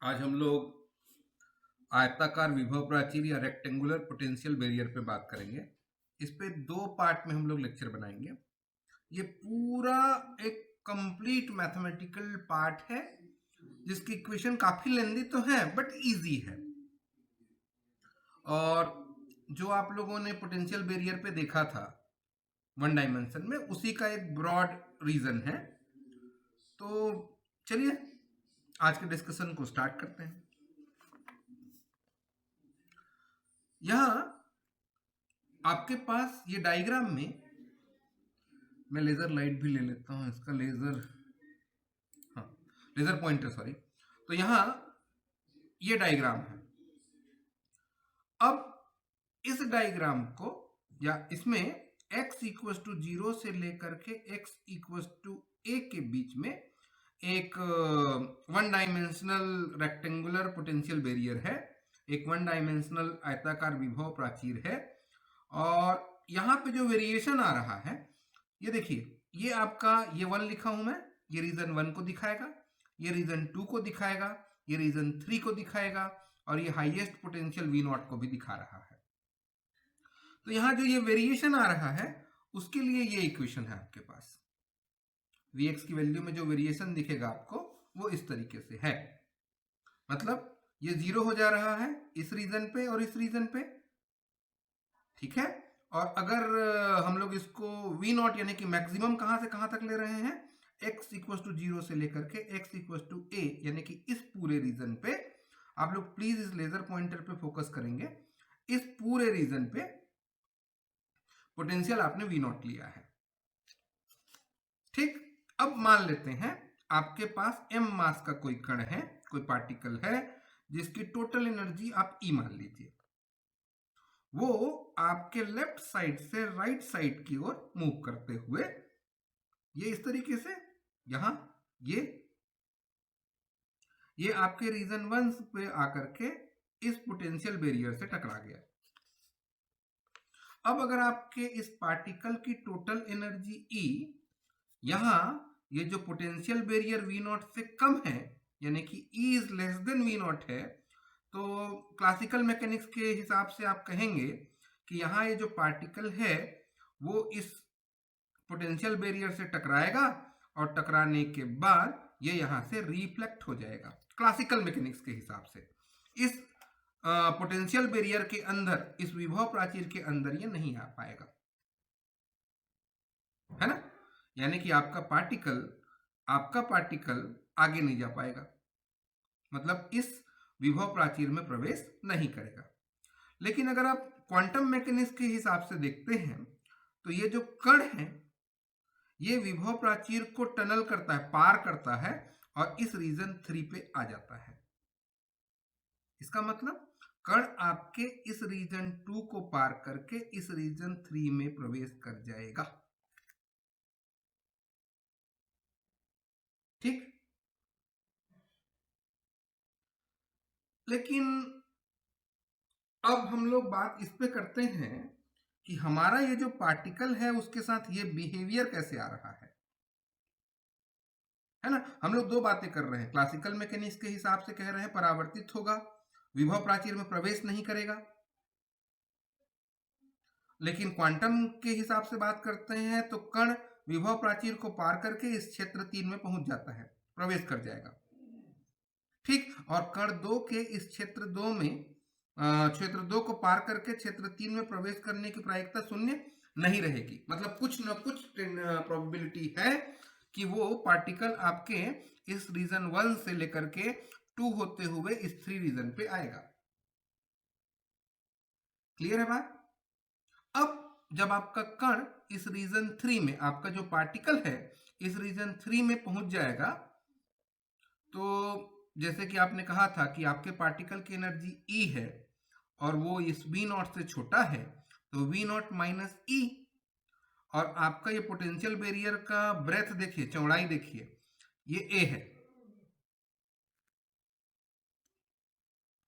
आज हम लोग आयताकार विभव प्राचीर या रेक्टेंगुलर पोटेंशियल बैरियर पे बात करेंगे। इस पे दो पार्ट में हम लोग लेक्चर बनाएंगे। ये पूरा एक कंप्लीट मैथमेटिकल पार्ट है जिसकी इक्वेशन काफी लेंदी तो है बट इजी है। और जो आप लोगों ने पोटेंशियल बैरियर पे देखा था वन डायमेंशन में, उसी का एक ब्रॉड रीजन है। तो चलिए आज के डिस्कशन को स्टार्ट करते हैं। यहां आपके पास ये डायग्राम में, मैं लेजर लाइट भी ले लेता हूं, इसका लेजर, हाँ लेजर पॉइंटर सॉरी। तो यहां ये डायग्राम है। अब इस डायग्राम को या इसमें x इक्वल टू 0 से लेकर के x इक्वल टू a के बीच में एक one dimensional rectangular potential barrier है, एक वन डायमेंशनल आयताकार विभव प्राचीर है। और यहाँ पे जो वेरिएशन आ रहा है, ये देखिए, ये आपका ये 1 लिखा हूं मैं, ये रीजन 1 को दिखाएगा, ये रीजन 2 को दिखाएगा, ये रीजन 3 को दिखाएगा, और ये हाईएस्ट पोटेंशियल V0 को भी दिखा रहा है। तो यहां जो ये वेरिएशन आ रहा है उसके लिए ये इक्वेशन है आपके पास। Vx की वैल्यू में जो वेरिएशन दिखेगा आपको वो इस तरीके से है। मतलब ये 0 हो जा रहा है इस रीजन पे और इस रीजन पे, ठीक है। और अगर हम लोग इसको V0 यानी कि मैक्सिमम कहां से कहां तक ले रहे हैं, x इक्वल टू 0 से लेकर के x इक्वल टू a यानी कि इस पूरे रीजन पे, आप लोग प्लीज इस लेजर पॉइंटर पे फोकस करेंगे। इस पूरे रीजन पे पोटेंशियल आपने V0 लिया है, ठीक। अब मान लेते हैं आपके पास m मास का कोई कण है, कोई पार्टिकल है जिसकी टोटल एनर्जी आप E मान लीजिए। वो आपके लेफ्ट साइड से राइट साइड की ओर मूव करते हुए ये इस तरीके से यहां ये आपके रीजन 1 पे आकर के इस पोटेंशियल बैरियर से टकरा गया। अब अगर आपके इस पार्टिकल की टोटल एनर्जी E यहां ये जो पोटेंशियल बैरियर V0 से कम है, यानी कि E is less than V0 है, तो क्लासिकल मैकेनिक्स के हिसाब से आप कहेंगे कि यहाँ ये जो पार्टिकल है वो इस पोटेंशियल बैरियर से टकराएगा और टकराने के बाद ये यहाँ से रिफ्लेक्ट हो जाएगा। क्लासिकल मैकेनिक्स के हिसाब से इस पोटेंशियल बैरियर के अंदर, इस विभव प्राचीर के अंदर ये नहीं आ पाएगा, है ना। यानी कि आपका पार्टिकल आगे नहीं जा पाएगा, मतलब इस विभव प्राचीर में प्रवेश नहीं करेगा। लेकिन अगर आप क्वांटम मैकेनिक्स के हिसाब से देखते हैं तो ये जो कण है ये विभव प्राचीर को टनल करता है, पार करता है और इस रीजन 3 पे आ जाता है। इसका मतलब कण आपके इस रीजन 2 को पार करके इस रीजन 3 में प्रवेश कर जाएगा, ठीक। लेकिन अब हम लोग बात इस पे करते हैं कि हमारा ये जो पार्टिकल है उसके साथ ये बिहेवियर कैसे आ रहा है ना। हम लोग दो बातें कर रहे हैं। क्लासिकल मैकेनिक्स के हिसाब से कह रहे हैं परावर्तित होगा, विभव प्राचीर में प्रवेश नहीं करेगा। लेकिन क्वांटम के हिसाब से बात करते हैं तो कण विभव प्राचीर को पार करके इस क्षेत्र 3 में पहुंच जाता है, प्रवेश कर जाएगा, ठीक। और कण 2 के इस क्षेत्र 2 में, क्षेत्र 2 को पार करके क्षेत्र 3 में प्रवेश करने की प्रायिकता शून्य नहीं रहेगी। मतलब कुछ न कुछ प्रोबेबिलिटी है कि वो पार्टिकल आपके इस रीजन 1 से लेकर के 2 होते हुए इस 3 रीजन पे आएगा। क्लियर है बात। अब जब आपका कण इस रीजन 3 में, आपका जो पार्टिकल है इस रीजन 3 में पहुंच जाएगा, तो जैसे कि आपने कहा था कि आपके पार्टिकल की एनर्जी E है और वो इस V0 से छोटा है, तो V0 माइनस E, और आपका ये पोटेंशियल बैरियर का ब्रेथ देखिए, चौड़ाई देखिए, ये A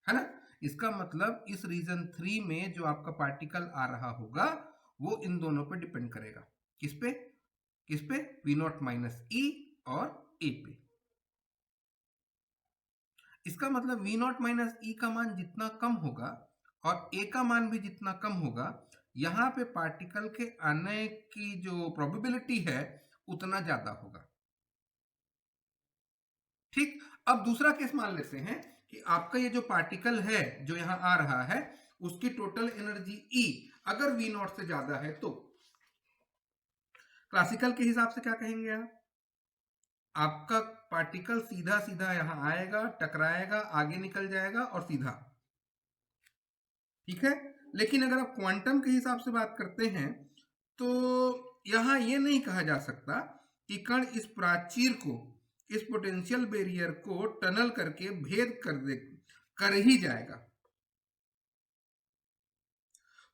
है ना। इसका मतलब इस रीजन 3 में जो आपका पार्टिकल आ रहा होगा वो इन दोनों पे डिपेंड करेगा। किस पे? किस पे? V0 माइनस E और A पे। इसका मतलब वी नॉट माइनस ई का मान जितना कम होगा और ए का मान भी जितना कम होगा, यहाँ पे पार्टिकल के आने की जो प्रोबेबिलिटी है उतना ज्यादा होगा। ठीक, अब दूसरा केस मान लेते हैं कि आपका ये जो पार्टिकल है जो यहाँ आ रहा है उसकी टोटल एनर्जी E अगर V नॉट से ज्यादा है तो क्लासिकल के हिसाब से क्या कहेंगे आप? आपका पार्टिकल सीधा सीधा यहां आएगा, टकराएगा, आगे निकल जाएगा और सीधा, ठीक है। लेकिन अगर आप क्वांटम के हिसाब से बात करते हैं तो यहां यह नहीं कहा जा सकता कि कण इस प्राचीर को, इस पोटेंशियल बैरियर को टनल करके भेद कर ही जाएगा।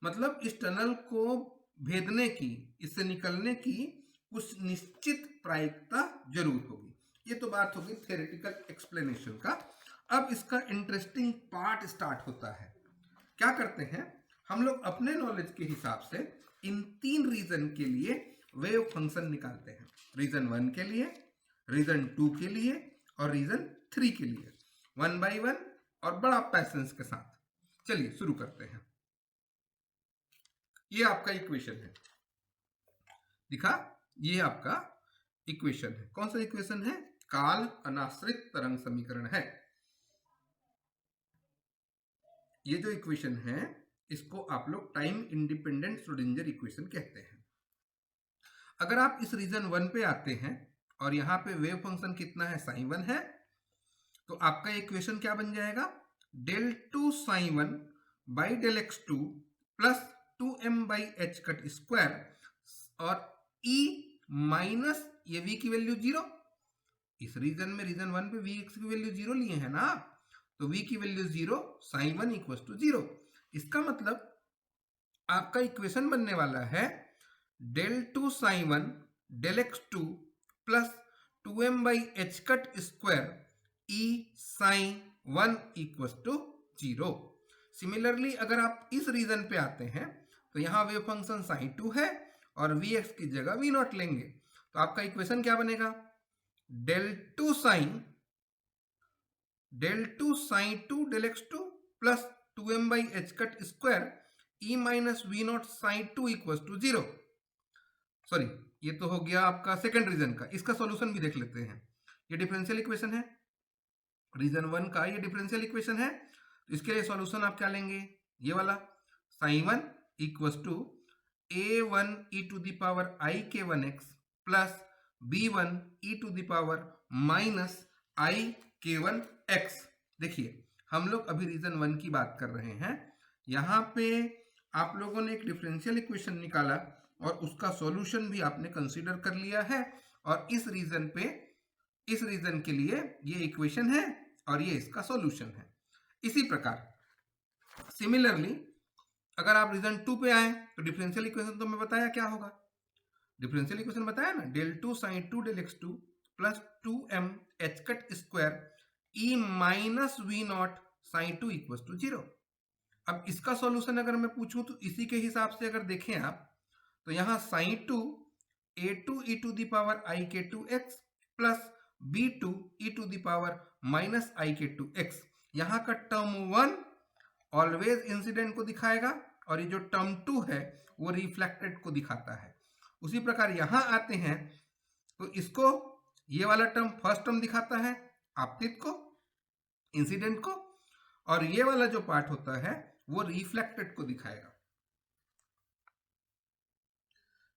मतलब इस टनल को भेदने की, इससे निकलने की कुछ निश्चित प्रायिकता जरूर होगी। ये तो बात होगी थ्योरेटिकल एक्सप्लेनेशन का। अब इसका इंटरेस्टिंग पार्ट स्टार्ट होता है। क्या करते हैं हम लोग अपने नॉलेज के हिसाब से इन 3 रीजन के लिए वेव फंक्शन निकालते हैं। रीजन 1 के लिए, रीजन 2 के लिए और रीजन 3 के लिए, 1 बाय 1 और बड़ा पैसेंस के साथ। चलिए शुरू करते हैं। ये आपका इक्वेशन है, दिखा, ये आपका इक्वेशन है। कौन सा इक्वेशन है? काल अनाश्रित तरंग समीकरण है। ये जो इक्वेशन है इसको आप लोग टाइम इंडिपेंडेंट श्रोडिंगर इक्वेशन कहते हैं। अगर आप इस रीजन 1 पे आते हैं और यहाँ पे वेव फंक्शन कितना है, साइन 1 है, तो आपका इक्वेशन क्या बन जाएगा? Del 2 psi 1 by del x2 plus 2m by h cut square और e माइनस ये v की वैल्यू 0। इस रीजन में, रीजन 1 पे v की वैल्यू 0 लिए है ना, तो v की वैल्यू 0, साइन 1 इक्वल टू 0। इसका मतलब आपका इक्वेशन बनने वाला है del 2 psi 1 del x2 plus 2m by h cut square e psi 1 equal to 0। Similarly अगर आप इस रीजन पे आते हैं तो यहाँ वेव फंक्शन साइन 2 है और vx की जगह v नॉट लेंगे, तो आपका इक्वेशन क्या बनेगा? Del 2 psi 2 del x2 plus 2m by h cut square e minus V naught psi 2 equal to 0। Sorry, ये तो हो गया आपका सेकंड रीजन का। इसका सॉल्यूशन भी देख लेते हैं। ये डिफरेंशियल इक्वेशन है, रीजन 1 का ये डिफरेंशियल इक्वेशन है। तो इसके लिए सॉल्यूशन आप क्या लेंगे? ये वाला psi 1 equal to a1 e to the power i k1x plus b1 e to the power minus i k1x। देखिए हम लोग अभी रीजन 1 की बात कर रहे हैं। यहाँ पे आप लोगों ने एक डिफरेंशियल इक्वेशन निकाला और उसका सॉल्यूशन भी आपने कंसीडर कर लिया है, और इस रीजन पे, इस रीजन के लिए ये इक्वेशन है और ये इसका सॉल्यूशन है। इसी प्रकार सिमिलरली अगर आप रीजन 2 पे आए तो डिफरेंशियल इक्वेशन तो मैं बताया क्या होगा। डिफरेंशियल इक्वेशन बताया ना, del 2 psi 2 del x2 plus 2m h cut square e minus V naught psi 2 equal to 0। अब इसका सॉल्यूशन अगर मैं पूछूं तो इसी के हिसाब से अगर देखें आप तो यहाँ psi 2 a2 e to the power i k2x plus b2 e to the power minus i k2x, यहाँ का टर्म 1 ऑलवेज इंसिडेंट को दिखाएगा और ये जो टर्म 2 है वो रिफ्लेक्टेड को दिखाता है। उसी प्रकार यहां आते हैं तो इसको, ये वाला टर्म फर्स्ट टर्म दिखाता है आपतित को, इंसिडेंट को, और ये वाला जो पार्ट होता है वो रिफ्लेक्टेड को दिखाएगा।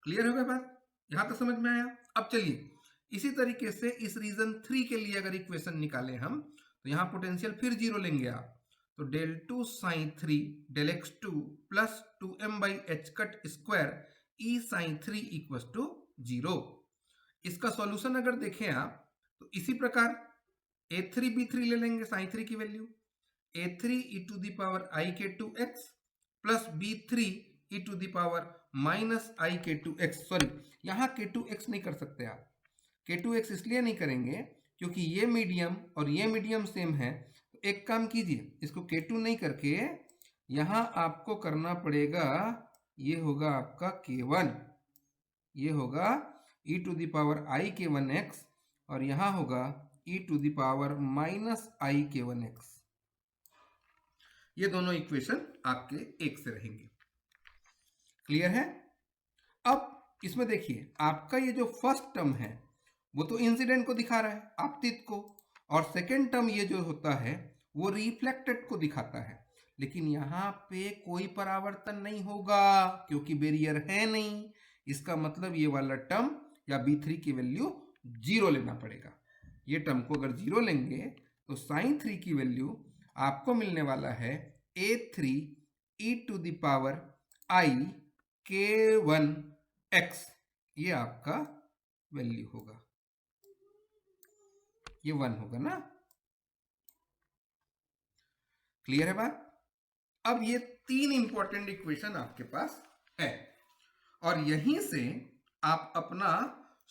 क्लियर हो गया बात? यहां तक समझ में आया? अब चलिए इसी तरीके से इस रीजन 3 के लिए अगर इक्वेशन निकालें हम तो यहां पोटेंशियल फिर 0 लेंगे आप, तो del 2 psi 3 del x2 plus 2m by h cut square e psi 3 equal to 0। इसका सॉल्यूशन अगर देखें आप तो इसी प्रकार a3 b3 ले लेंगे साइन 3 की value, a3 e to the power i k2x plus b3 e to the power minus i k2x। Sorry, यहाँ k2x नहीं कर सकते आप, k2x इसलिए नहीं करेंगे क्योंकि ये मीडियम और ये मीडियम सेम है। तो एक काम कीजिए, इसको k2 नहीं करके यहाँ आपको करना पड़ेगा, ये होगा आपका k1, ये होगा e to the power i k1x और यहाँ होगा E to the power minus I k1x। ये दोनों इक्वेशन आपके एक से रहेंगे। क्लियर है? अब इसमें देखिए आपका ये जो फर्स्ट टर्म है वो तो इंसिडेंट को दिखा रहा है, आपतित को, और सेकेंड टर्म ये जो होता है वो रिफ्लेक्टेड को दिखाता है। लेकिन यहाँ पे कोई परावर्तन नहीं होगा क्योंकि बैरियर है नहीं। इसका मतलब ये वाला टर्म या B3 की वैल्यू 0 लेना पड़ेगा। ये टर्म को अगर 0 लेंगे तो sin 3 की वैल्यू आपको मिलने वाला है A3 e to the power I k1x। ये आपका वैल्यू होगा, ये 1 होगा ना। क्लियर है बात? अब ये 3 इंपॉर्टेंट इक्वेशन आपके पास है और यहीं से आप अपना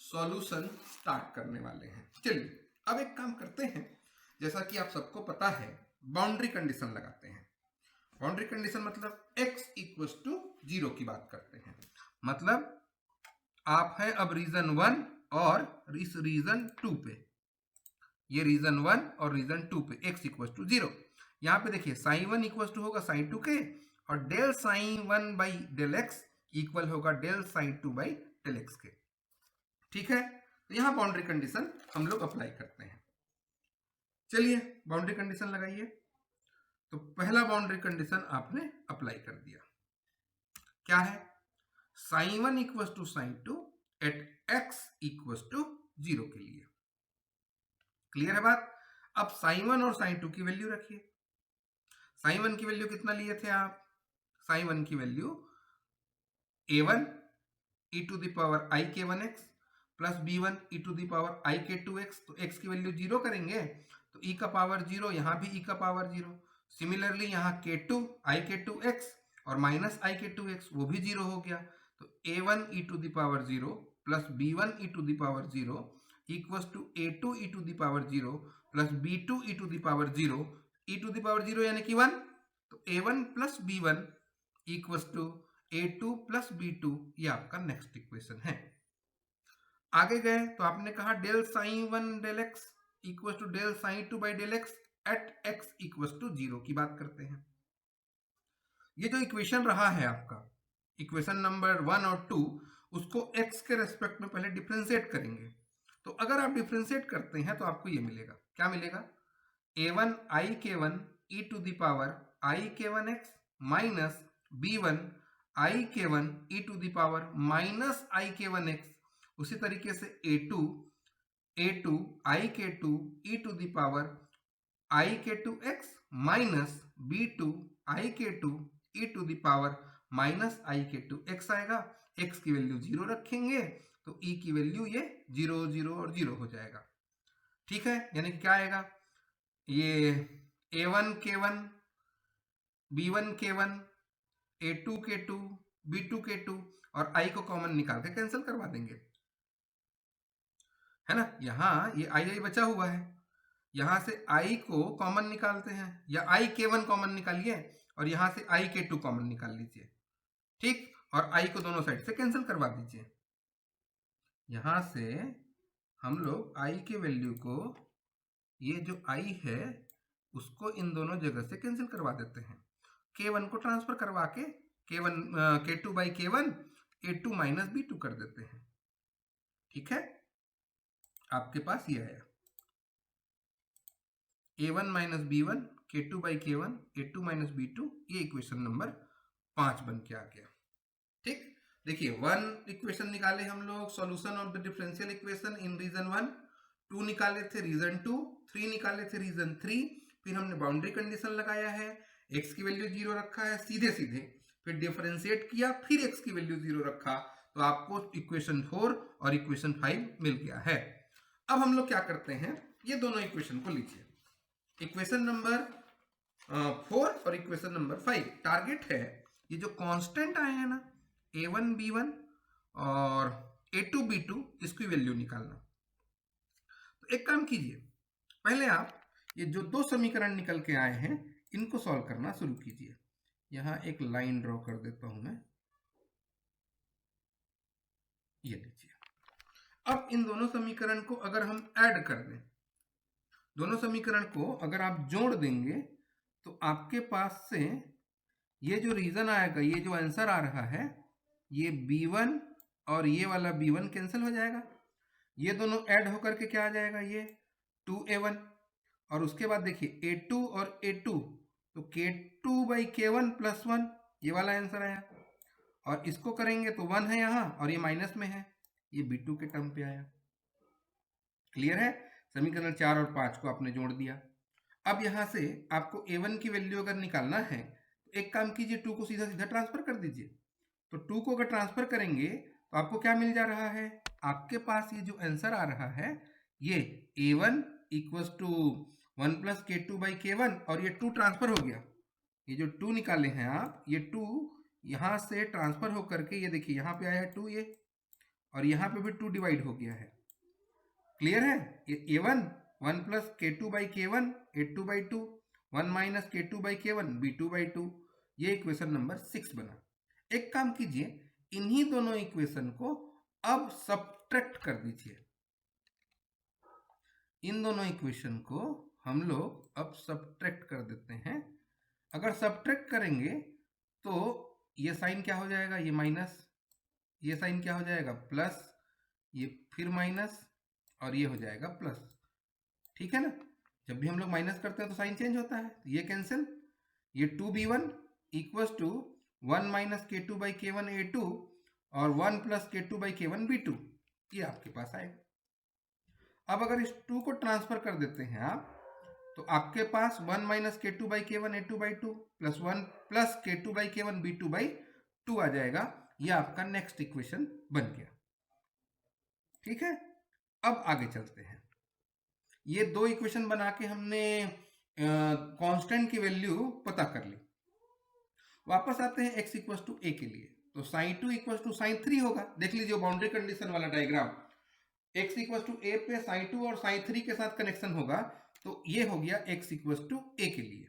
सॉल्यूशन स्टार्ट करने वाले हैं। चलिए अब एक काम करते हैं, जैसा कि आप सबको पता है बाउंड्री कंडीशन लगाते हैं। बाउंड्री कंडीशन मतलब x इक्वल्स टू 0 की बात करते हैं। मतलब आप हैं अब रीजन 1 और इस रीजन 2 पे, ये रीजन 1 और रीजन 2 पे x इक्वल्स टू 0। यहाँ पे देखिए साइन 1 इक्वल्स टू होगा साइन 2 के, और del sign 1 by del X equal होगा del sign 2 by del X के। ठीक है, तो यहाँ बाउंड्री कंडीशन हम लोग अप्लाई करते हैं। चलिए बाउंड्री कंडीशन लगाइए। तो पहला बाउंड्री कंडीशन आपने अप्लाई कर दिया, क्या है? Psi 1 equals to psi 2 at x equals to 0 के लिए। क्लियर है बात? अब साइन 1 और साइन 2 की वैल्यू रखिए। साइन 1 की वैल्यू कितना लिए थे आप? साइन 1 की value a1 e to the power i k1x plus b1 e to the power i k2x। तो x की वैल्यू 0 करेंगे तो e का पावर 0, यहाँ भी e का पावर 0। सिमिलरली यहाँ k2 i k2x और माइनस i k2x वो भी 0 हो गया। तो a1 e to the power 0 plus b1 e to the power 0 equals to a2 e to the power 0 plus b2 e to the power 0, e to the power 0 यानी कि 1। तो a1 plus b1 equals to a2 plus b2, ये आपका next equation है। आगे गए तो आपने कहा del sign 1 del x equals to del sign 2 by del x at x equals to 0 की बात करते हैं। ये जो इक्वेशन रहा है आपका, इक्वेशन नंबर 1 और 2, उसको x के रेस्पेक्ट में पहले डिफ्रेंशिएट करेंगे। तो अगर आप डिफ्रेंशिएट करते हैं तो आपको ये मिलेगा, क्या मिलेगा? a1 i k1 e to the power i k1x minus b1 i k1 e to the power minus i k1x। उसी तरीके से a2 i k2 e to the power i k2x minus b2 i k2 e to the power minus i k2x आएगा। x की value 0 रखेंगे तो e की value ये 0 0 और 0 हो जाएगा। ठीक है, यानी कि क्या आएगा? ये a1 k1 b1 k1 a2 k2 b2 k2 और i को कॉमन निकाल के कैंसिल करवा देंगे, है ना। यहाँ ये i बचा हुआ है, यहाँ से i को कॉमन निकालते हैं, या i k1 कॉमन निकालिए और यहाँ से i k2 कॉमन निकाल लीजिए। ठीक, और i को दोनों साइड से कैंसिल करवा दीजिए। यहाँ से हम लोग i के वैल्यू को, ये जो i है उसको इन दोनों जगह से कैंसिल करवा देते हैं। k1 को ट्रांसफर करवा के k1 k2 by k1 a2 minus b2 कर देते हैं। ठीक है, आपके पास ये आया a1 minus b1 k2 by k1 a2 minus b2, ये इक्वेशन नंबर 5 बन के आ गया। ठीक, देखिए 1 इक्वेशन निकाले हम लोग, solution of the differential equation in region 1, 2 निकाले थे रीजन 2, 3 निकाले थे रीजन 3, फिर हमने बाउंड्री कंडीशन लगाया है, x की वैल्यू 0 रखा है सीधे सीधे, फिर डिफरेंशिएट किया, फिर x की वैल्यू 0 रखा, तो आपको इक्वेशन 4 और इक्वेशन 5 मिल गया है। अब हम लोग क्या करते हैं, ये दोनों इक्वेशन को लीजिए, इक्वेशन नंबर 4 और इक्वेशन नंबर 5। टारगेट है ये जो कांस्टेंट आए हैं ना a1 b1 और a2 b2, इसकी वैल्यू निकालना। तो एक काम कीजिए, पहले आप ये जो दो समीकरण निकल के आए हैं इनको सॉल्व करना शुरू कीजिए। यहां एक लाइन ड्रॉ कर देता हूं मैं, ये लीजिए। अब इन दोनों समीकरण को अगर हम ऐड कर दें दोनों समीकरण को अगर आप जोड़ देंगे तो आपके पास से ये जो रीजन आएगा, ये जो आंसर आ रहा है, ये b1 और ये वाला b1 कैंसिल हो जाएगा, ये दोनों ऐड होकर के क्या आ जाएगा, ये 2a1, और उसके बाद देखिए a2 और a2, तो k2/k1 + 1, ये वाला आंसर आया, और इसको करेंगे तो 1 है यहाँ और ये माइनस में है, ये b2 के टर्म पे आया। क्लियर है? समीकरण 4 और 5 को आपने जोड़ दिया। अब यहाँ से आपको a1 की वैल्यू अगर निकालना है तो एक काम कीजिए, 2 को सीधा सीधा ट्रांसफर कर दीजिए। तो 2 को अगर ट्रांसफर करेंगे तो आपको क्या मिल जा रहा है, आपके पास ये जो आंसर आ रहा है, ये a1 = 1 + k2/k1, और ये 2 ट्रांसफर हो गया, ये जो 2 निकाले हैं आप, ये 2 यहाँ से ट्रांसफर होकर के ये देखिए यहाँ पे आया है 2, ये, और यहाँ पे भी 2 डिवाइड हो गया है। क्लियर है? ये a1 1 + k2/k1 a2/2, 1 - k2/k1 b2/2, ये इक्वेशन नंबर 6 बना। एक काम कीजिए, इन्हीं दोनों इक्वेशन को अब सब्ट्रैक्ट कर दीजिए। इन दोनों इक्वेशन को हम लोग अब सब्ट्रैक्ट कर देते हैं। अगर सब्ट्रैक्ट करेंगे तो ये साइन क्या हो जाएगा, ये माइनस, ये साइन क्या हो जाएगा, प्लस, ये फिर माइनस, और ये हो जाएगा प्लस। ठीक है ना? जब भी हम लोग माइनस करते हैं तो साइन चेंज होता है, ये कैंसिल, ये 2b1 = 1 - k2/k1 a2 और 1 + k2/k1 b2, ये आपके पास आएगा। अब अगर इस 2 को ट्रांसफर कर देते हैं आप, तो आपके पास 1 - k2/k1 a2/2 + 1 + k2/k1 b2/2 आ जाएगा। ये आपका नेक्स्ट इक्वेशन बन गया। ठीक है? अब आगे चलते हैं। ये 2 इक्वेशन बना के हमने कांस्टेंट की वैल्यू पता कर ली। वापस आते हैं x = a के लिए, तो sin2 = sin3 होगा। देख लीजिए बाउंड्री कंडीशन वाला डायग्राम, x = a पे sin2 और sin3 के साथ कनेक्शन होगा, तो ये हो गया x = a के लिए।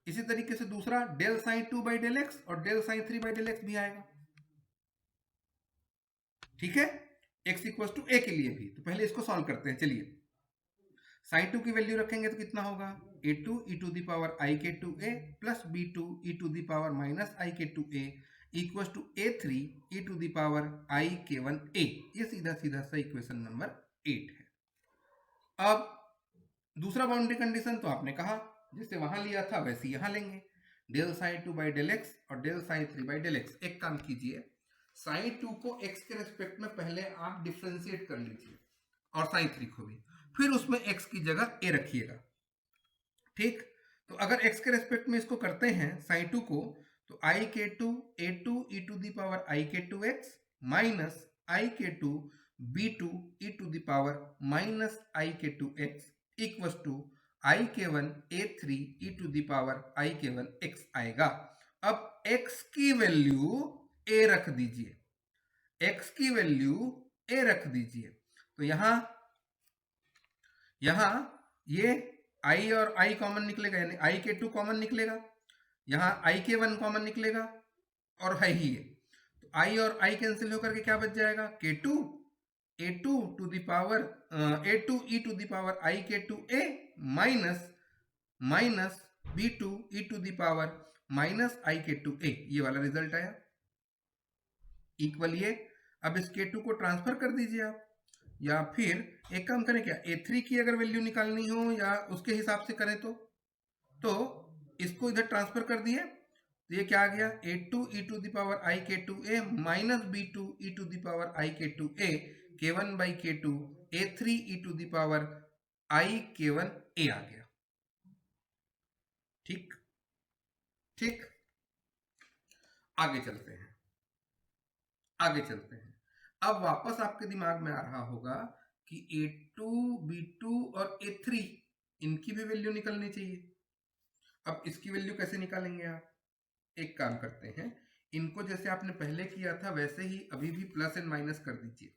इसी तरीके से दूसरा del sin2/del x और del sin3/del x भी आएगा। ठीक है? x = a के लिए भी। तो पहले इसको सॉल्व करते हैं, चलिए। sin2 की वैल्यू रखेंगे तो कितना होगा, a2 e⁻ik2a + b2 e⁻−ik2a = a3 e⁻ik1a। ये सीधा सीधा सा इक्वेशन नंबर 8 है। अब दूसरा बाउंड्री कंडीशन तो आपने कहा जैसे वहां लिया था वैसे यहां लेंगे, del sin2/del x और del sin3/del x। एक काम कीजिए, sin2 को x के रेस्पेक्ट में पहले आप डिफ्रेंशिएट कर लीजिए और sin3 को भी, फिर उसमें x की जगह a रखिएगा। ठीक? तो अगर x के रेस्पेक्ट में इसको करते हैं sin2 को, तो ik2 a2 e⁻ik2x -ik2 b2 e⁻−ik2x = ik1 a3 e⁻ik1x आएगा। अब x की वैल्यू a रख दीजिए, x की वैल्यू a रख दीजिए, तो यहां ये i और i कॉमन निकलेगा, यानी ik2 कॉमन निकलेगा, यहाँ ik1 कॉमन निकलेगा, और है ही ये, तो i और i कैंसिल होकर के क्या बच जाएगा, k2 a2 a2 e⁻ik2a -b2 e⁻−ik2a, ये वाला रिजल्ट आया। इक्वल ये, अब इस k2 को ट्रांसफर कर दीजिए आप, या फिर एक काम करें, क्या a3 की अगर वैल्यू निकालनी हो या उसके हिसाब से करें तो इसको इधर ट्रांसफर कर दिए, तो ये क्या आ गया, a2 e⁻ik2a -b2 e⁻ik2a k1/k2 a3 e⁻ik1a आ गया। ठीक? ठीक, आगे चलते हैं, आगे चलते हैं। अब वापस आपके दिमाग में आ रहा होगा कि a2 b2 और a3 इनकी भी वैल्यू निकलनी चाहिए। अब इसकी वैल्यू कैसे निकालेंगे आप? एक काम करते हैं, इनको जैसे आपने पहले किया था वैसे ही अभी भी प्लस एंड माइनस कर दीजिए।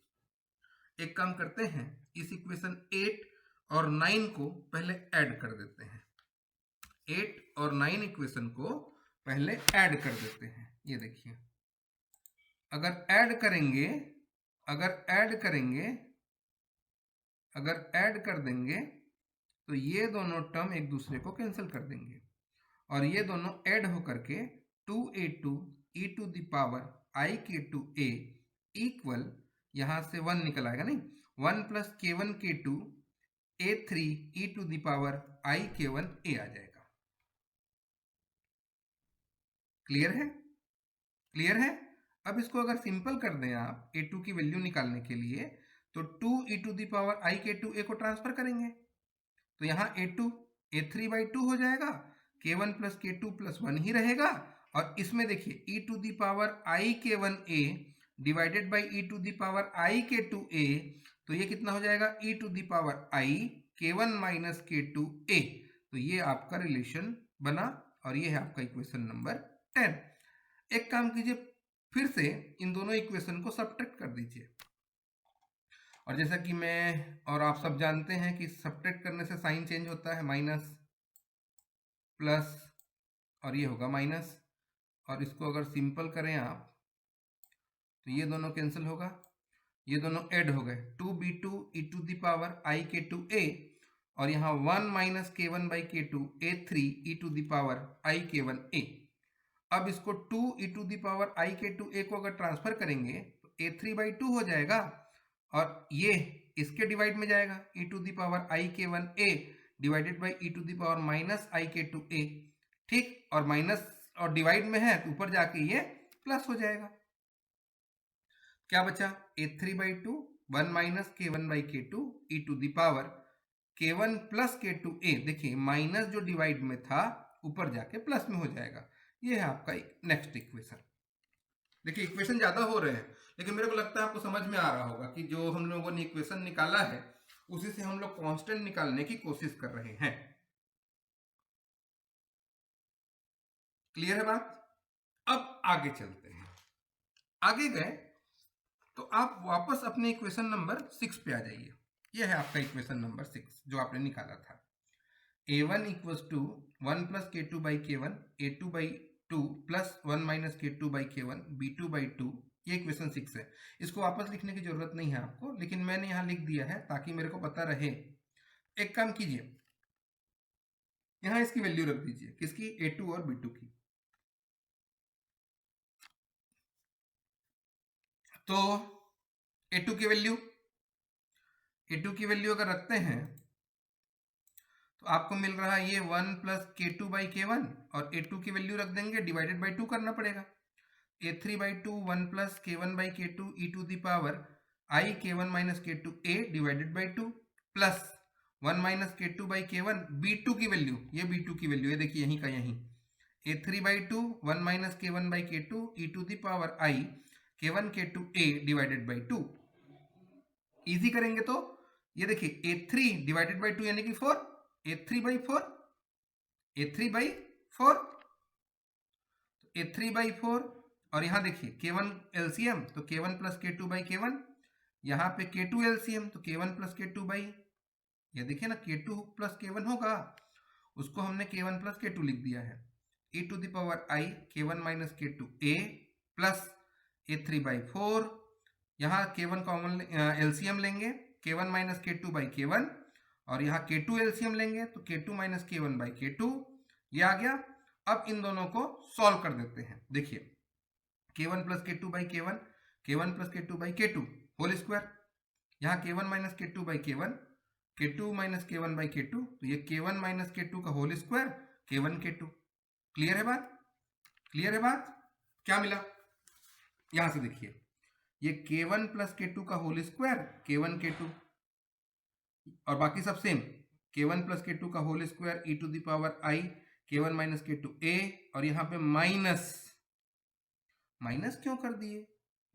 एक काम करते हैं, इस इक्वेशन 8 और 9 को पहले ऐड कर देते हैं। 8 और 9 इक्वेशन को पहले ऐड कर देते हैं। ये देखिए, अगर ऐड करेंगे, अगर ऐड कर देंगे तो ये दोनों टर्म एक दूसरे को कैंसिल कर देंगे और ये दोनों ऐड होकर के 2a2 e to the power I k2 a equal, यहां से 1 निकल आएगा, नहीं, 1 plus k1 k2 a3 e to the power I k1 a आ जाएगा। क्लियर है? क्लियर है? अब इसको अगर सिंपल कर दें आप a2 की वैल्यू निकालने के लिए, तो 2 e to the power I k2 a को ट्रांसफर करेंगे, तो यहाँ a2 a3/2 हो जाएगा, k1 प्लस k2 प्लस 1 ही रहेगा, और इसमें देखिए e to the power I k1 a divided by e to the power I k2 a, तो ये कितना हो जाएगा, e to the power I k1 minus k2 a। तो ये आपका रिलेशन बना और ये है आपका इक्वेशन नंबर 10। एक काम कीजिए, फिर से इन दोनों इक्वेशन को सब्ट्रैक्ट कर दीजिए, और जैसा कि मैं और आप सब जानते हैं कि सब्ट्रैक्ट करने से साइन चेंज होता है, माइनस प्लस और ये होगा माइनस, और इसको अगर सिंपल करें आप तो ये दोनों कैंसिल होगा, ये दोनों ऐड हो गए, 2b2 e to the power I k2 a और यहाँ 1 minus k1 by k2 a3 e to the power I k1 a। अब इसको 2 e to the power I k2 a को अगर ट्रांसफर करेंगे तो a3/2 हो जाएगा, और ये इसके डिवाइड में जाएगा, e to the power I k1 a divided by e to the power minus I k2 a, ठीक, और माइनस और डिवाइड में है तो ऊपर जाके ये प्लस हो जाएगा। क्या बचा, a3/2 1 minus k1/k2 e to the power k1 plus k2 a, देखिए माइनस जो डिवाइड में था ऊपर जाके प्लस में हो जाएगा। ये है आपका नेक्स्ट इक्वेशन। देखिए इक्वेशन ज्यादा हो रहे हैं, लेकिन मेरे को लगता है आपको समझ में आ रहा होगा कि जो हम लोगों ने इक्वेशन निकाला है उसी से हम लोग कांस्टेंट निकालने की कोशिश कर रहे हैं। क्लियर है बात? अब आगे चलते हैं। आगे गए तो आप वापस अपने इक्वेशन नंबर 6 पे आ जाइए। यह है आपका इक्वेशन नंबर 6 जो आपने निकाला था, a1 equals to 1 plus k2 by k1 a2/2 plus 1 minus k2 by k1 b2/2। ये इक्वेशन 6 है। इसको वापस लिखने की जरूरत नहीं है आपको, लेकिन मैंने यहाँ लिख दिया है ताकि मेरे को पता रहे। एक काम कीजिए, यहाँ इसकी वैल्यू रख दीजिए, किसकी, a2 और b2 की। तो a2 की वैल्यू अगर रखते हैं तो आपको मिल रहा है ये 1 प्लस k2 बाई k1, और a2 की वैल्यू रख देंगे, डिवाइडेड बाई 2 करना पड़ेगा, a3/2 1 plus k1 by k2 e to the power I k1 minus k2 a divided by 2 plus 1 minus k2 by k1 b2 की वैल्यू, ये b2 की value है, देखिए यहीं का यहीं, a3/2 1 minus k1 by k2 e to the power I k1 k2 a divided by 2। Easy करेंगे तो ये देखिए a3 डिवाइडेड बाई 2 यानी कि 4, a3/4 a3/4, और यहाँ देखिए k1 एलसीएम तो k1 plus k2 by k1, यहाँ पे k2 एलसीएम तो k1 प्लस k2 बाई, ये देखिए ना k2 प्लस k1 होगा, उसको हमने k1 प्लस k2 लिख दिया है, e to the power I k1 minus k2 a plus a3/4, यहाँ k1 कॉमन एलसीएम लेंगे, k1 minus k2 by k1, और यहाँ k2 एलसीएम लेंगे तो k2 minus k1 by k2, ये आ गया। अब इन दोनों को सॉल्व कर देते हैं। देखिए k1 plus k2 by k1, k1 plus k2 by k2 whole square, यहाँ k1 minus k2 by k1, k2 minus k1 by k2, तो ये k1 माइनस k2 का whole square k1 k2। Clear है बात? क्लियर है बात? क्या मिला, यहां से देखिए ये k1 प्लस k2 का होल स्क्वायर k1 k2, और बाकी सब सेम, k1 प्लस k2 का whole square e to the power I k1 minus k2 a, और यहाँ पे माइनस क्यों कर दिए,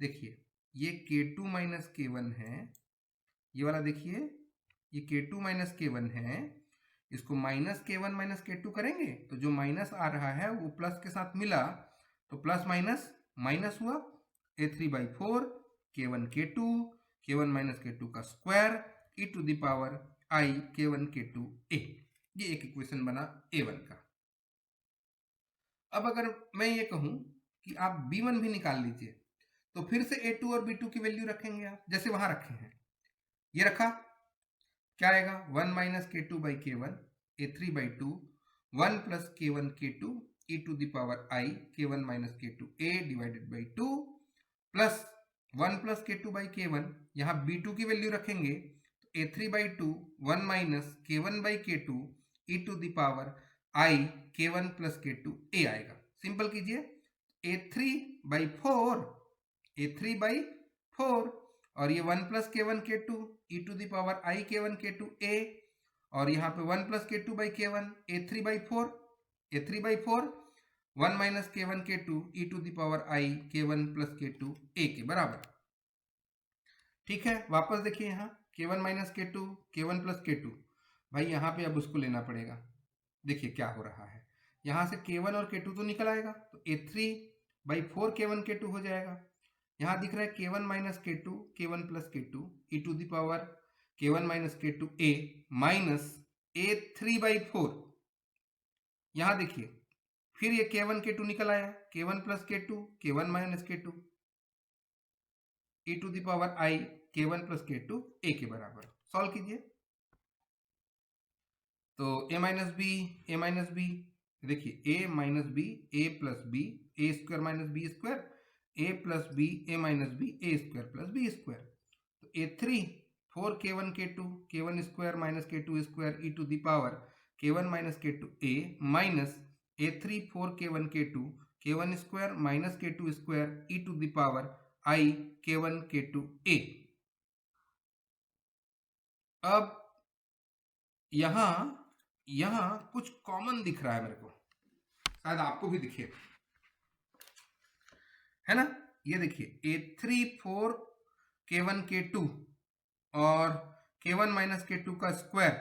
देखिए ये k2 माइनस k1 है, ये वाला देखिए ये k2 माइनस k1 है, इसको माइनस k1 माइनस k2 करेंगे तो जो माइनस आ रहा है वो प्लस के साथ मिला, तो प्लस माइनस माइनस हुआ, a3/4 k1 k2 k1 minus k2 का square e to the power I k1 k2 a। ये एक इक्वेशन बना a1 का। अब अगर मैं ये कहूं कि आप b1 भी निकाल लीजिए, तो फिर से a2 और b2 की वैल्यू रखेंगे आप, जैसे वहां रखे हैं, ये रखा, क्या आएगा 1 minus K two by K one A three by two 1 plus K one K two E to the power I K one minus K two A divided by two plus 1 plus K two by K one, यहाँ B two की value रखेंगे तो ए three by two 1 minus K one by K two E to the power I K one plus K two A आएगा। Simple कीजिए, ए three by four और ये 1 plus K one K two E to the power I K one K two A, और यहाँ पे 1 plus K two by K one A three by four 1 minus K one K two E to the power I K one plus K two A के बराबर। ठीक है, वापस देखिए यहाँ K one minus K two K one plus K two, भाई यहाँ पे अब उसको लेना पड़ेगा। देखिए क्या हो रहा है, यहाँ से के वन और के टू तो निकल आएगा तो ए three by four K one K two हो जाएगा। यहाँ दिख रहा है K one minus K two K one plus K two E to the power K one minus K two A minus A three by four. यहाँ देखिए फिर ये के वन के टू निकल आया, K one plus K two K one minus K two E to the power I K one plus K two A के बराबर। Solve कीजिए तो ए माइनस बी देखिए A minus B A plus B A square minus B square A plus B A minus B A square plus B square. तो ए three four K one square minus K two square E to the power K one minus K two A minus A three four K one square minus K two square E to the power I K one K two ए। अब यहाँ कुछ common दिख रहा है मेरे को, शायद आपको भी दिखे, है ना। ये देखिए A three four K one K two और K one minus K two का स्क्वायर,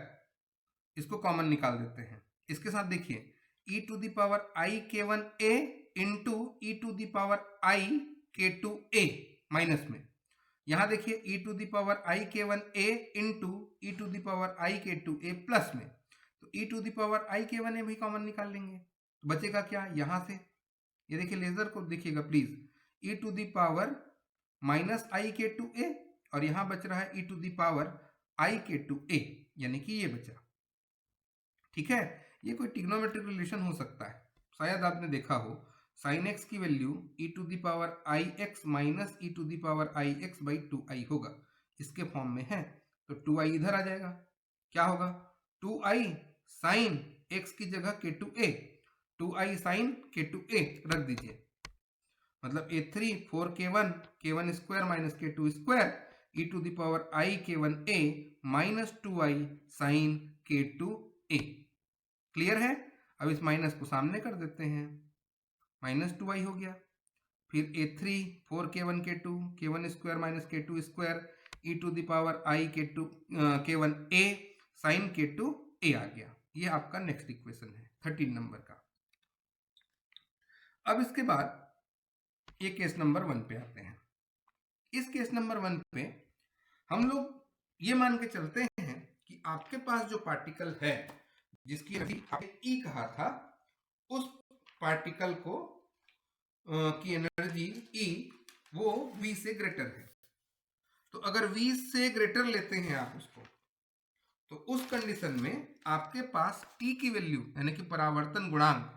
इसको कॉमन निकाल देते हैं। इसके साथ देखिए E to the power I K one A into E to the power I K two A minus में, यहाँ देखिए E to the power I K one A into E to the power I K two A plus में, तो E to the power I K one ए भी common निकाल लेंगे तो बचेगा क्या यहाँ से, ये देखिए लेजर को देखिएगा please, E to the power minus I K two A और यहाँ बच रहा है E to the power I K two ए, यानी कि ये बचा। ठीक है, ये कोई ट्रिग्नोमेट्रिक रिलेशन हो सकता है, शायद आपने देखा हो साइन एक्स की value E to the power I X minus E to the power I X by two I होगा, इसके फॉर्म में है तो टू आई इधर आ जाएगा, क्या होगा टू आई साइन एक्स की जगह K two A, two I sine K two A रख दीजिए, मतलब A three four K one square minus K two square E to the power I K one A minus two I sine K two A. Clear है, अब इस minus को सामने कर देते हैं, माइनस टू आई हो गया, फिर A three four K one square minus K two square E to the power I K one A sine K two A आ गया। ये आपका नेक्स्ट इक्वेशन है 13 नंबर का। अब इसके बाद ये केस नंबर 1 पे आते हैं। इस केस नंबर 1 पे हम लोग ये मान के चलते हैं कि आपके पास जो पार्टिकल है जिसकी अभी आपने ई कहा था, उस पार्टिकल को की एनर्जी ई वो V से ग्रेटर है। तो अगर V से ग्रेटर लेते हैं आप उसको, तो उस कंडीशन में आपके पास T की वैल्यू यानी कि परावर्तन गुणांक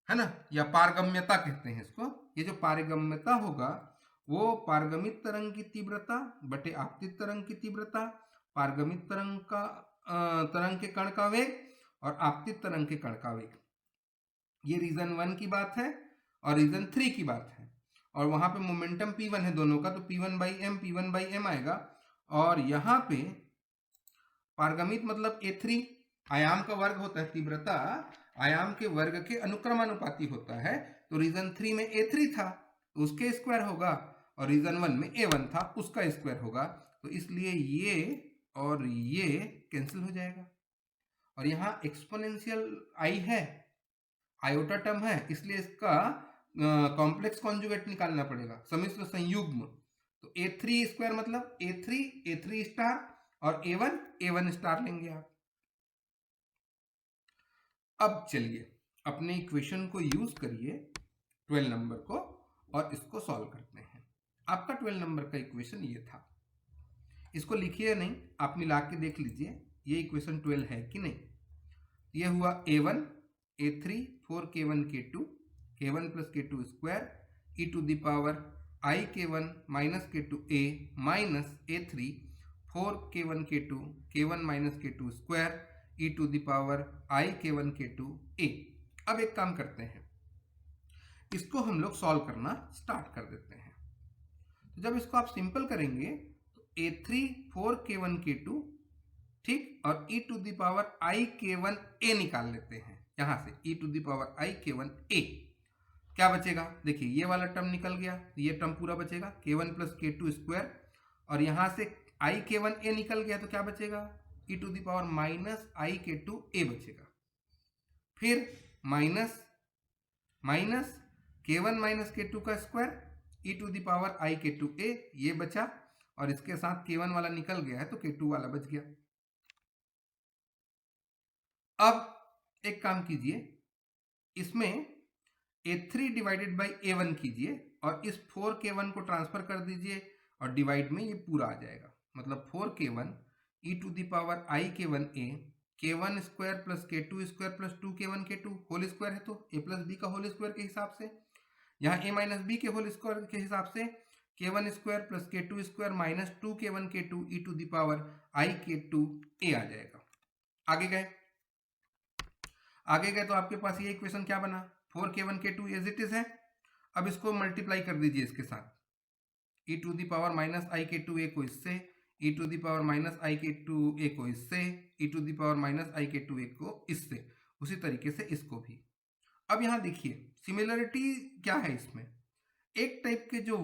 है ना, या पारगम्यता कहते हैं इसको, ये जो पारगम्यता होगा वो पारगमित तरंग की तीव्रता बटे आपतित तरंग की तीव्रता, पारगमित तरंग का तरंग के कण का वेग और आपतित तरंग के कण का वेग, ये रीजन 1 की बात है और रीजन 3 की बात है। और वहां पे मोमेंटम P1 है दोनों का, तो P1 बाई m आएगा। और यहाँ पे पारगमित मतलब A3 आयाम का वर्ग होता है, तीव्रता आयाम के वर्ग के अनुक्रमानुपाती होता है, तो रीजन 3 में A3 था तो उसके स्क्वायर होगा और रीजन 1 में A1 था उसका स्क्वायर होगा, तो इसलिए ये और ये कैंसिल हो जाएगा। और यहाँ एक्सपोनेंशियल आई है, आयोटा टर्म है, इसलिए इसका कॉम्प्लेक्स कॉन्जुगेट निकालना पड़ेगा, सम्मिश्र संयुग्म। तो A3 स्क्वायर मतलब A3 स्टार और A1 स्टार लेंगे आप। अब चलिए अपने इक्वेशन को यूज करिए 12 नंबर को और इसको सॉल्व करते हैं। आपका 12 नंबर का इक्वेशन ये था। इसको लिखिए नहीं, आप मिला के देख लीजिए ये इक्वेशन 12 है कि नहीं। ये हुआ a1 a3 4k1 k2 k1 plus k2 square e to the power I k1 minus k2 a minus a3 4k1 k2 k1 minus k2 square e to the power I k1 k2 a। अब एक काम करते हैं, इसको हम लोग solve करना start कर देते हैं। तो जब इसको आप सिंपल करेंगे तो a3 4k1 k2 ठीक, और e to the power I k1 a निकाल लेते हैं यहां से, e to the power I k1 a क्या बचेगा, देखिए ये वाला टर्म निकल गया, ये टर्म पूरा बचेगा k1 प्लस k2 स्क्वायर, और यहां से I k1 a निकल गया तो क्या बचेगा, e to the power minus I k2 a बचेगा। फिर minus minus k1 minus k2 का square e to the power I k2 a ये बचा, और इसके साथ k1 वाला निकल गया है तो k2 वाला बच गया। अब एक काम कीजिए, इसमें a3 डिवाइडेड बाई a1 कीजिए और इस 4k1 को ट्रांसफर कर दीजिए और डिवाइड में ये पूरा आ जाएगा, मतलब 4k1 e to the power I k1 a k1 square plus k2 square plus 2k1 k2 whole square है तो a प्लस b का होल स्क्वायर के हिसाब से, यहाँ a माइनस b के होल स्क्वायर के हिसाब से k1 square plus k2 square minus 2k1 k2 e to the power I k2 a आ जाएगा। आगे गए तो आपके पास ये इक्वेशन क्या बना, 4k1 k2 as it is है। अब इसको मल्टीप्लाई कर दीजिए इसके साथ, e to the power minus I k2 a को इससे, e to the power minus I k2 a को इससे, e to the power minus I k2 a को इससे, उसी तरीके से इसको भी। अब यहाँ देखिए सिमिलरिटी क्या है इसमें, एक टाइप के जो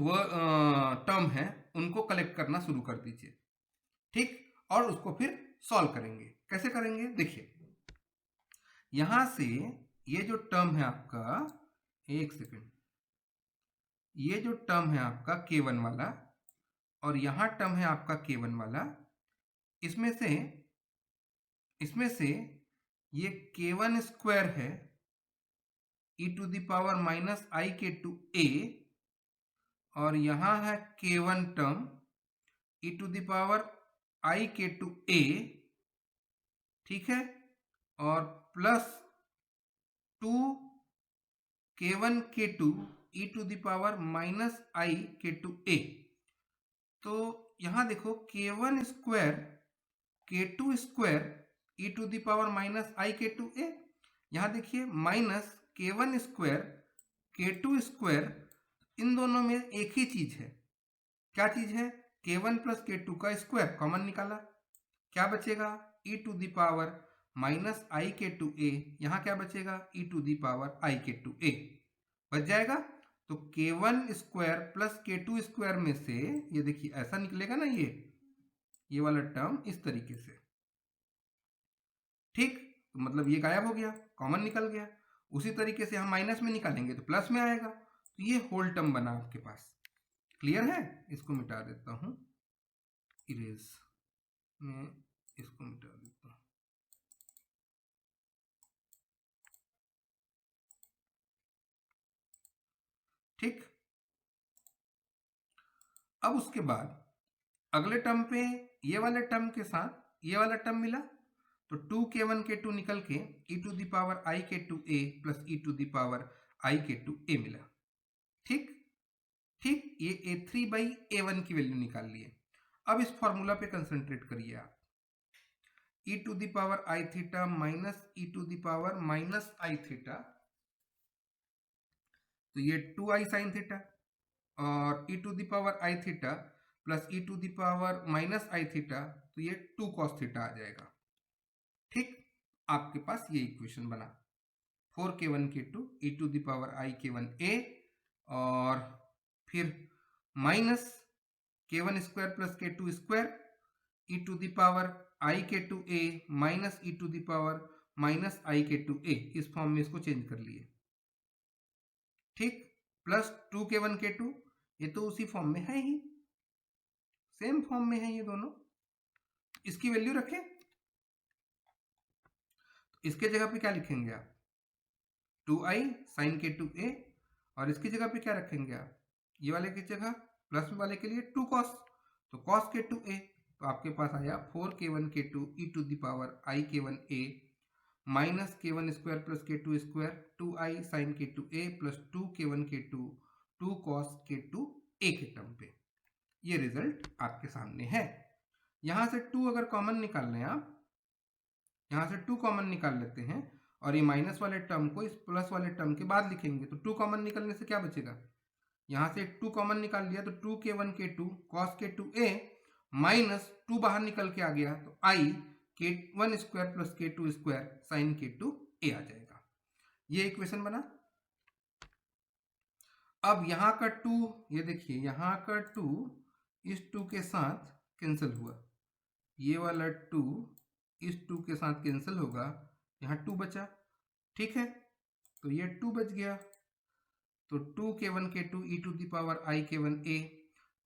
टर्म है उनको कलेक्ट करना शुरू कर दीजिए, ठीक, और उसको फिर सॉल्व करेंगे। कैसे करेंगे देखिए, यहां से ये जो टर्म है आपका, एक सेकंड, ये जो टर्म है आपका k1 वाला और यहां टर्म है आपका k1 वाला, इसमें से ये k1 स्क्वायर है e to the power minus I k2 a, और यहां है k1 term e to the power I k2 a, ठीक है, और plus 2k1 k2 e to the power minus I k2 a। तो यहां देखो k1 square k2 square e to the power minus I k2 a, यहां देखिए minus k1 square k2 square, इन दोनों में एक ही चीज है, क्या चीज है, k1 प्लस k2 का स्क्वायर कॉमन निकाला, क्या बचेगा, e to the power minus I k2 a, यहाँ क्या बचेगा, e to the power I k2 a बच जाएगा। तो k1 square plus k2 square में से ये देखिए ऐसा निकलेगा ना, ये वाला टर्म इस तरीके से, ठीक, तो मतलब ये गायब हो गया, कॉमन निकल गया। उसी तरीके से हम माइनस में निकालेंगे तो प्लस में आएगा, तो ये होल टर्म बना आपके पास। क्लियर है, इसको मिटा देता हूं, इरेज में इसको मिटा देता हूं, ठीक। अब उसके बाद अगले टर्म पे ये वाले टर्म के साथ ये वाला टर्म मिला, तो 2k1 k2 निकल के e to the power I k2 a plus e to the power I k2 a मिला, ठीक ठीक, ये a3 बाई a1 की वैल्यू निकाल लिए। अब इस फॉर्मूला पे कंसंट्रेट करिए आप, e to the power I theta minus e to the power minus I theta, तो ये 2i साइन थीटा, और e to the power I theta plus e to the power minus I theta, तो ये 2 cos theta आ जाएगा, ठीक। आपके पास ये equation बना, 4k1 k2 e to the power I k1 a, और फिर minus k1 square plus k2 square e to the power I k2 a minus e to the power minus I k2 a, इस form में इसको change कर लिए, ठीक, plus 2k1 k2, ये तो उसी फॉर्म में है ही, सेम फॉर्म में है ये दोनों, इसकी वैल्यू रखें, इसके जगह पे क्या लिखेंगे आप, 2i साइन k2a, और इसकी जगह पे क्या रखेंगे आप, ये वाले की जगह प्लस वाले के लिए 2 cos, तो cos k2a, तो आपके पास आया 4k1k2 e to the power i k1a minus k1 square plus k2 square 2i sine k2a plus 2k1k2 2 cos k2a के टर्म पे। ये रिजल्ट आपके सामने है। यहां से 2 अगर कॉमन निकाल लें आप, यहां से 2 कॉमन निकाल लेते हैं और ये माइनस वाले टर्म को इस प्लस वाले टर्म के बाद लिखेंगे, तो 2 कॉमन निकलने से क्या बचेगा, यहां से 2 कॉमन निकाल लिया तो 2k1k2 cos k2a माइनस 2 बाहर निकल के आ गया तो i k1 square plus k2 square sine k2a आ जाएगा। ये इक्वेशन बना। अब यहाँ का 2, ये देखिए यहाँ का 2 इस 2 के साथ कैंसिल हुआ, ये वाला 2 इस 2 के साथ कैंसिल होगा, यहाँ 2 बचा, ठीक है, तो ये 2 बच गया, तो 2k1k2 e to the power i k1a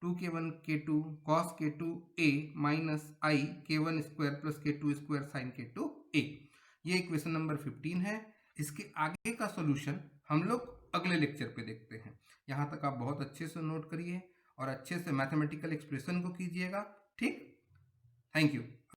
2k1k2 cos k2a minus i k1 square plus k2 square sine k2a। ये इक्वेशन नंबर 15 है। इसके आगे का सॉल्यूशन हम लोग अगले लेक्चर पे देखते हैं। यहाँ तक आप बहुत अच्छे से नोट करिए और अच्छे से मैथमेटिकल एक्सप्रेशन को कीजिएगा, ठीक। Thank you.